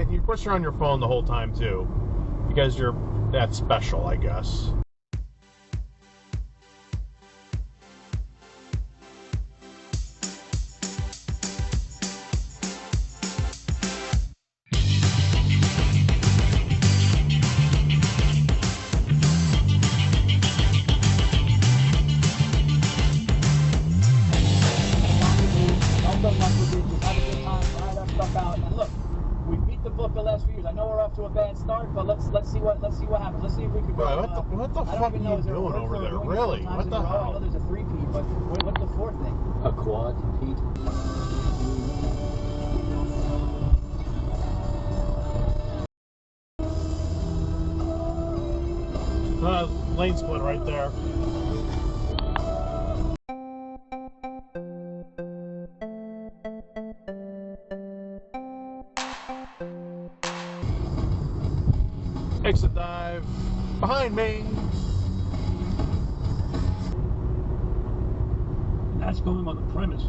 Of course, you're on your phone the whole time too, because you're that special, I guess. Let's see what happens. Let's see if we can go. What the fuck are you doing over there? Really? What the hell? I know there's a 3-peat, but what's the 4th thing? A quad peat. Lane split right there. Exit dive behind me. And that's going on the premise.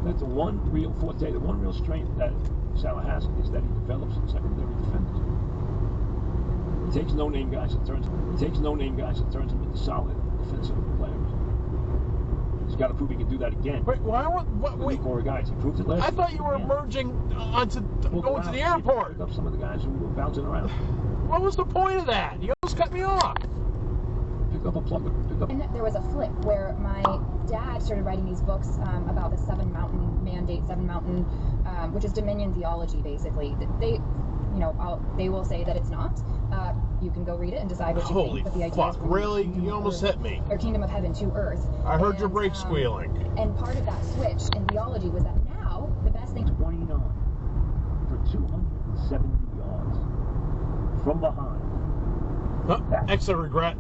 That's the one real forte, the one real strength that Salah has is that he develops secondary defenders. It takes no-name guys and turns them into solid defensive players. He's got to prove he can do that again. Wait, wait. Four guys. He proved it last. I thought you were merging onto going to the airport. Pick up some of the guys who were bouncing around. What was the point of that? You almost cut me off. Pick up a plug. And there was a flip where my dad started writing these books about the Seven Mountain Mandate, Seven Mountain, which is Dominion theology, basically. They, they will say that it's not. You can go read it and decide what you think. But the idea fuck, is really? You almost hit me. Or Kingdom of Heaven to Earth. I heard your brakes squealing. And part of that switch in theology was that now the best thing. 29 for 270 yards from behind. Exit regret.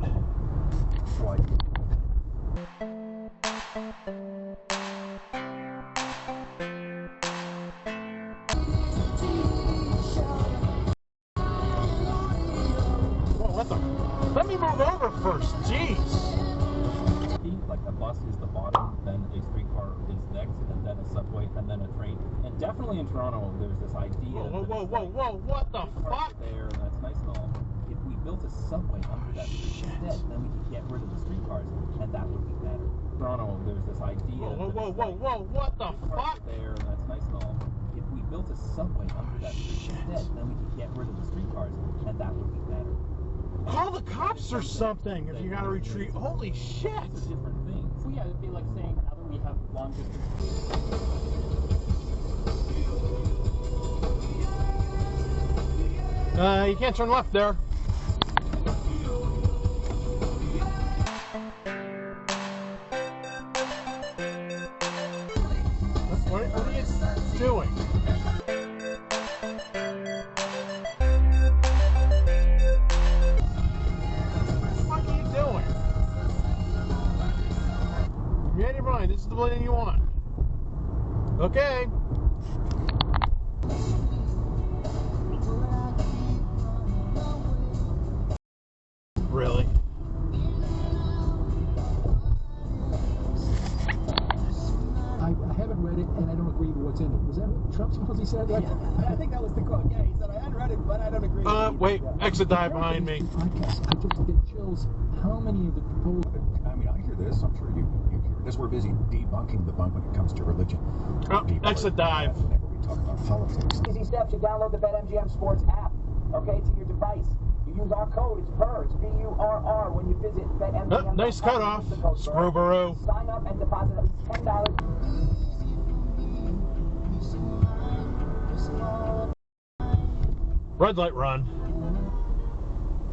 Right. Let me move over first, jeez. Like a bus is the bottom, then a streetcar is next, and then a subway, and then a train. And definitely in Toronto, there's this idea. Whoa, what the fuck? There, and that's nice and all. If we built a subway under that instead, then we could get rid of the streetcars, and that would be better. Toronto, there's this idea. Whoa, what the fuck? There, and that's nice and all. If we built a subway under that instead, then we could get rid of the streetcars, and that would be better. Call the cops or something if you gotta retreat. Holy shit! It's a different thing. So yeah, it'd be like saying now that we have long distance. You can't turn left there. What are you doing? This is the lane you want. Okay. Really? I haven't read it and I don't agree with what's in it. Was that what Trump supposedly said? Yeah, I think that was the quote. Yeah, he said, I hadn't read it, but I don't agree. Wait, exit dive behind me. Podcast, I just get chills. How many of the proposed... I mean, I hear this. I'm sure you hear this. We're busy debunking the bunk when it comes to religion. Exit dive. Whenever we talk about politics. Easy steps. You download the BetMGM Sports app, okay, to your device. You use our code. It's BURR. It's BURR when you visit BetMGM. Nice cutoff. Screwbaroo. Sign up and deposit at least $10. Red light run.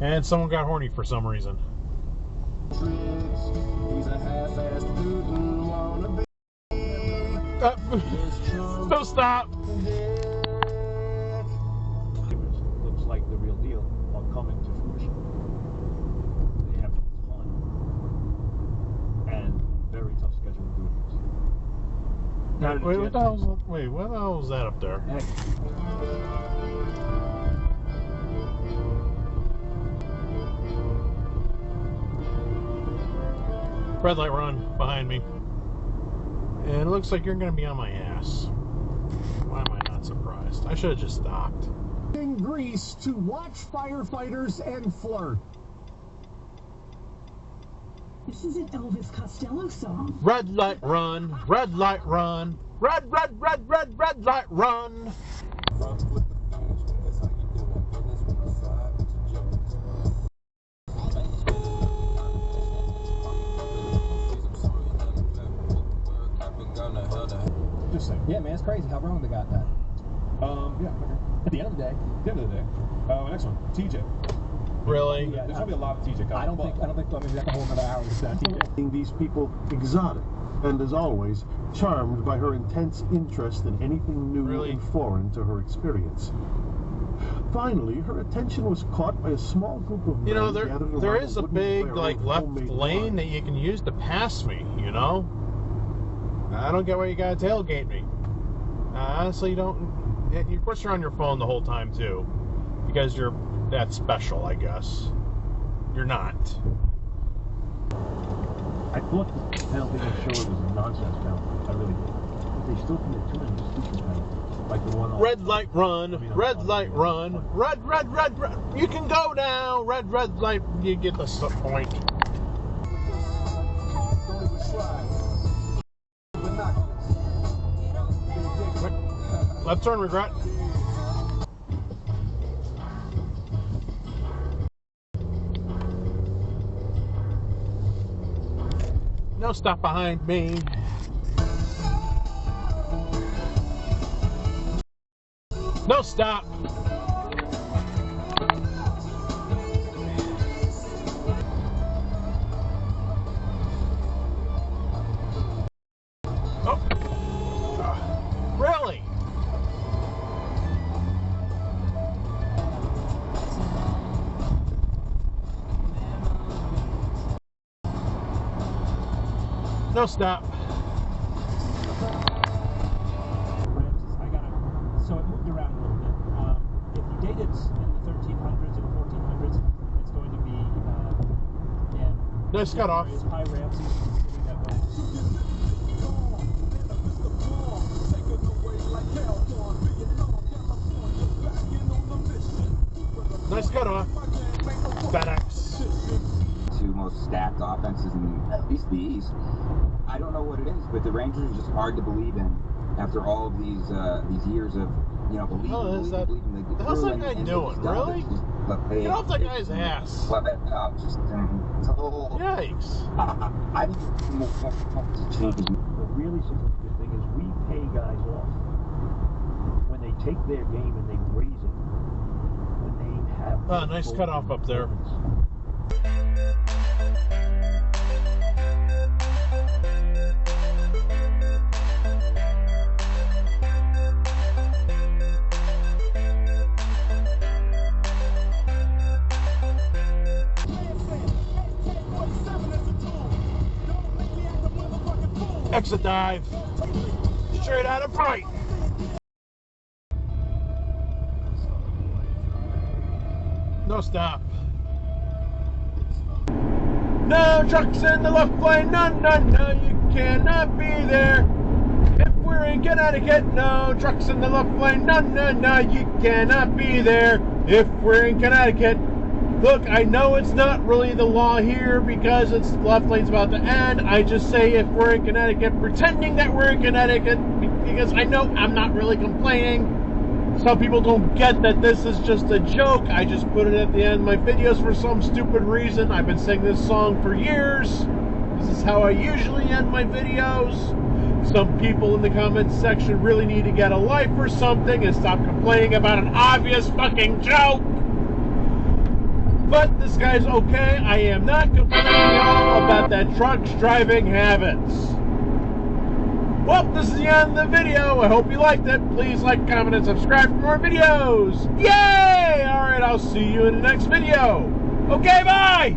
And someone got horny for some reason. No, stop. Looks like the real deal are coming to fruition. They have a ton and very tough schedule to do this. Wait, what the hell was that up there? Red light run behind me. And it looks like you're going to be on my ass. Why am I not not surprised. I should have just stopped. In Greece to watch firefighters and flirt. This is an Elvis Costello song. Red light run, red light run, red light run. Just saying. Yeah, man, it's crazy how wrong they got that. Yeah, okay. At the end of the day, next one, TJ. Really? Yeah, there's gonna be a lot of TJ coming. I don't think we have a whole another hour to that TJ. These people exotic, and as always, charmed by her intense interest in anything new and foreign to her experience. Finally, her attention was caught by a small group of men. You know, gathered there around is a wooden big, barrel like, of left homemade lane wine. that you can use to pass me, you know? I don't get why you gotta tailgate me. Honestly, you don't. Of course, you're on your phone the whole time, too. Because you're that special, I guess. You're not. I thought the penalty on the show was a nonsense penalty. I really did. But they still commit too many stupid penalties. Like the one on... Red light run, red light run, red. You can go now. Red light. You get the point. Left turn, regret. No stop behind me. No stop. Oh. Really? No stop. So it moved around a little bit. If you date it in the 1300s or the 1400s, it's going to be in Nice cut off. High Ramses sitting that way. Nice cut off. FedEx. Two most stacked offenses in at least the East. I don't know what it is, but the Rangers are just hard to believe in after all of these years of believing. What the hell's that guy doing? Really? Get off that guy's ass. Yikes. I think more to change. The really significant thing is we pay guys off when they take their game and they raise it. When they have Nice cutoff up there. Exit dive. Straight out of Brighton. No stop. No trucks in the left lane. No, you cannot be there. If we're in Connecticut, no trucks in the left lane. No, you cannot be there. If we're in Connecticut. Look, I know it's not really the law here because it's left lane's about to end. I just say if we're in Connecticut, pretending that we're in Connecticut, because I know I'm not really complaining. Some people don't get that this is just a joke. I just put it at the end of my videos for some stupid reason. I've been singing this song for years. This is how I usually end my videos. Some people in the comments section really need to get a life or something and stop complaining about an obvious fucking joke. But this guy's okay. I am not complaining at all about that truck's driving habits. Well, this is the end of the video. I hope you liked it. Please like, comment, and subscribe for more videos. Yay! Alright, I'll see you in the next video. Okay, bye!